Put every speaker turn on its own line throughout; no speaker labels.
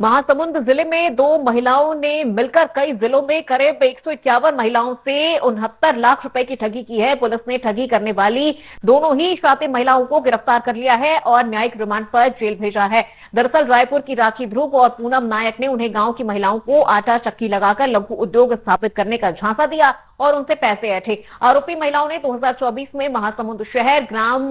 महासमुंद जिले में दो महिलाओं ने मिलकर कई जिलों में करीब 151 महिलाओं से 69 लाख रुपए की ठगी की है। पुलिस ने ठगी करने वाली दोनों ही शातिर महिलाओं को गिरफ्तार कर लिया है और न्यायिक रिमांड पर जेल भेजा है। दरअसल रायपुर की राखी ध्रुव और पूनम नायक ने उन्हें गांव की महिलाओं को आटा चक्की लगाकर लघु उद्योग स्थापित करने का झांसा दिया और उनसे पैसे ऐंठे। आरोपी महिलाओं ने 2024 में महासमुंद शहर, ग्राम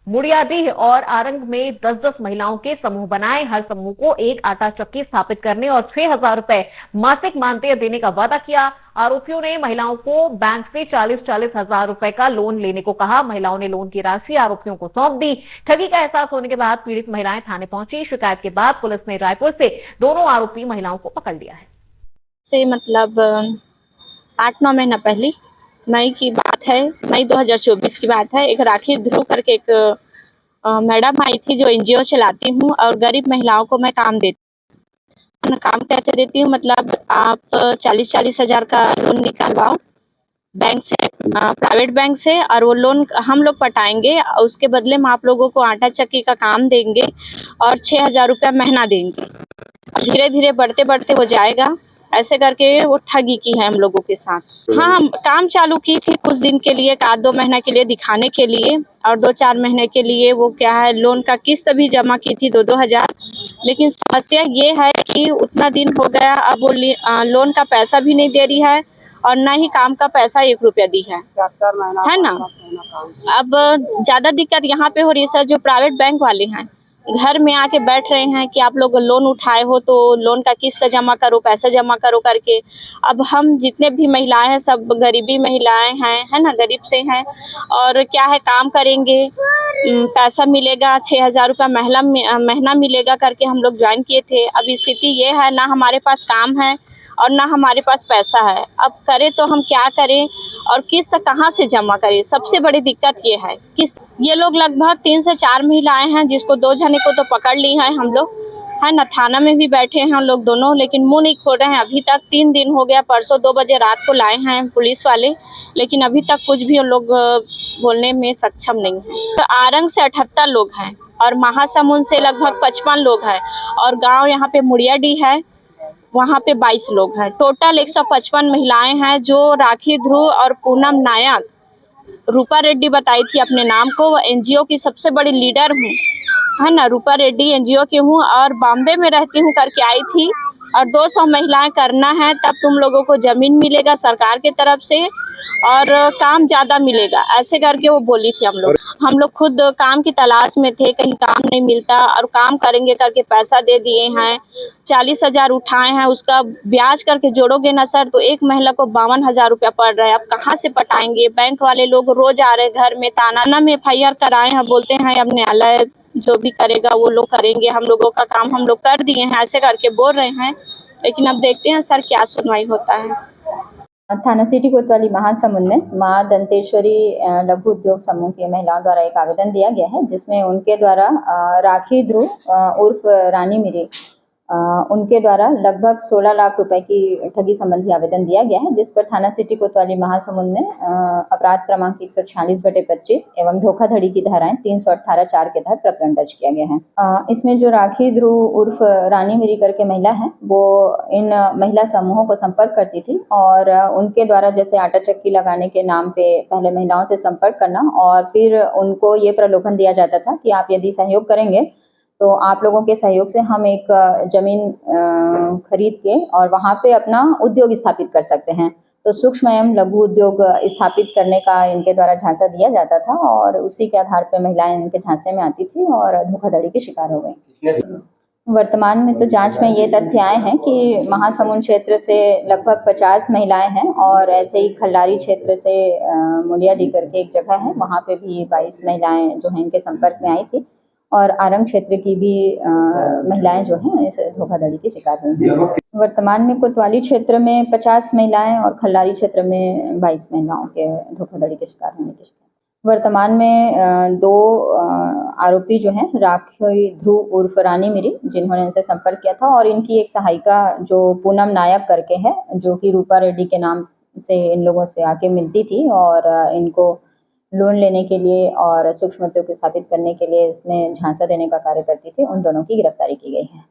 मुड़ियाडीह और आरंग में 10-10 महिलाओं के समूह बनाए। हर समूह को एक आटा चक्की स्थापित करने और 6,000 रुपए मासिक मानदेय देने का वादा किया। आरोपियों ने महिलाओं को बैंक से 40-40 हजार रुपए का लोन लेने को कहा। महिलाओं ने लोन की राशि आरोपियों को सौंप दी। ठगी का एहसास होने के बाद पीड़ित महिलाएं थाने पहुंची। शिकायत के बाद पुलिस ने रायपुर से दोनों आरोपी महिलाओं को पकड़ लिया है।
से मतलब 8-9 महीना पहले मई की बात है, मई 2024 की बात है। एक राखी ध्रुव करके एक मैडम आई थी जो एनजीओ चलाती हूँ और गरीब महिलाओं को मैं काम देती हूँ। काम कैसे देती हूँ, मतलब आप 40-40 हजार का लोन निकालवाओ बैंक से, प्राइवेट बैंक से, और वो लोन हम लोग पटाएंगे। उसके बदले में आप लोगों को आटा चक्की का काम देंगे और 6,000 रुपया महीना देंगे और धीरे धीरे बढ़ते बढ़ते वो जाएगा। ऐसे करके वो ठगी की है हम लोगों के साथ। हाँ, हम काम चालू की थी कुछ दिन के लिए, 1-2 महीने के लिए दिखाने के लिए, और 2-4 महीने के लिए वो क्या है लोन का किस्त भी जमा की थी 2-2 हजार। लेकिन समस्या ये है कि उतना दिन हो गया, अब वो लोन का पैसा भी नहीं दे रही है और न ही काम का पैसा 1 रुपया दी है ना। अब ज्यादा दिक्कत यहाँ पे हो रही है सर, जो प्राइवेट बैंक वाले हैं घर में आके बैठ रहे हैं कि आप लोग लोन उठाए हो तो लोन का किस्त जमा करो, पैसा जमा करो करके। अब हम जितने भी महिलाएं हैं सब गरीबी महिलाएं हैं, है ना, गरीब से हैं, और क्या है काम करेंगे, पैसा मिलेगा 6,000 रुपया महीना मिलेगा करके हम लोग ज्वाइन किए थे। अब स्थिति ये है, ना हमारे पास काम है और ना हमारे पास पैसा है। अब करें तो हम क्या करें और किस्त कहाँ से जमा करें, सबसे बड़ी दिक्कत ये है। किस्त ये लोग लगभग 3 से 4 महिलाएं हैं, जिसको 2 जने को तो पकड़ ली है हम लोग, है ना। थाना में भी बैठे हैं हम लोग दोनों, लेकिन मुंह नहीं खोल रहे हैं अभी तक। 3 दिन हो गया, परसों 2 बजे रात को लाए हैं पुलिस वाले, लेकिन अभी तक कुछ भी उन लोग बोलने में सक्षम नहीं है। तो आरंग से 78 लोग हैं और महासमुंद से लगभग 55 लोग हैं और गाँव यहाँ पे मुड़ियाडीह है, वहाँ पे 22 लोग हैं। टोटल 155 महिलाएं हैं जो राखी ध्रुव और पूनम नायक, रूपा रेड्डी बताई थी अपने नाम को। वो एनजीओ की सबसे बड़ी लीडर हूँ, है ना, रूपा रेड्डी एनजीओ की हूँ और बॉम्बे में रहती हूँ करके आई थी। और 200 महिलाएं करना है तब तुम लोगों को जमीन मिलेगा सरकार की तरफ से और काम ज्यादा मिलेगा, ऐसे करके वो बोली थी। हम लोग खुद काम की तलाश में थे, कहीं काम नहीं मिलता और काम करेंगे करके पैसा दे दिए हैं। 40 हजार उठाए हैं, उसका ब्याज करके जोड़ोगे ना सर तो एक महिला को 52 हजार रुपया पड़ रहा है। अब कहाँ से पटाएंगे? बैंक वाले लोग रोज आ रहे घर में, ताना में FIR कराए हैं, बोलते हैं अब न्यायालय जो भी करेगा वो लोग करेंगे, हम लोगों का काम हम लोग कर दिए हैं, ऐसे करके बोल रहे हैं। लेकिन अब देखते हैं सर क्या सुनवाई होता है।
थाना सिटी कोतवाली महासमुंद में मां दंतेश्वरी लघु उद्योग समूह की महिलाओं द्वारा एक आवेदन दिया गया है, जिसमें उनके द्वारा राखी ध्रुव उर्फ रानी मिरी उनके द्वारा लगभग 16 लाख रुपए की ठगी संबंधी आवेदन दिया गया है, जिस पर थाना सिटी कोतवाली महासमुंद में अपराध क्रमांक 146/25 एवं धोखाधड़ी की धाराएं 318(4) के तहत प्रकरण दर्ज किया गया है। इसमें जो राखी ध्रुव उर्फ रानी मिरी करके महिला है, वो इन महिला समूहों को संपर्क करती थी और उनके द्वारा जैसे आटा चक्की लगाने के नाम पे पहले महिलाओं से संपर्क करना और फिर उनको ये प्रलोभन दिया जाता था कि आप यदि सहयोग करेंगे तो आप लोगों के सहयोग से हम एक जमीन खरीद के और वहाँ पे अपना उद्योग स्थापित कर सकते हैं। तो सूक्ष्म एवं लघु उद्योग स्थापित करने का इनके द्वारा झांसा दिया जाता था और उसी के आधार पर महिलाएं इनके झांसे में आती थी और धोखाधड़ी की शिकार हो गई। वर्तमान में तो जांच में ये तथ्य आए हैं कि महासमुंद क्षेत्र से लगभग 50 महिलाएं हैं और ऐसे ही खल्लारी क्षेत्र से मुड़ियाडीह करके एक जगह है, वहाँ पे भी 22 महिलाएं जो हैं इनके संपर्क में आई थी और आरंग क्षेत्र की भी महिलाएं जो हैं इस धोखाधड़ी की शिकार हुई हैं। वर्तमान में कोतवाली क्षेत्र में 50 महिलाएं और खल्लारी क्षेत्र में 22 महिलाओं के धोखाधड़ी के शिकार होने की। वर्तमान में 2 आरोपी जो हैं राखी ध्रुव उर्फ रानी मिरी, जिन्होंने इनसे संपर्क किया था, और इनकी एक सहायिका जो पूनम नायक करके है, जो कि रूपा रेड्डी के नाम से इन लोगों से आके मिलती थी और इनको लोन लेने के लिए और सूक्ष्म उद्योग स्थापित करने के लिए इसमें झांसा देने का कार्य करती थी। उन दोनों की गिरफ्तारी की गई है।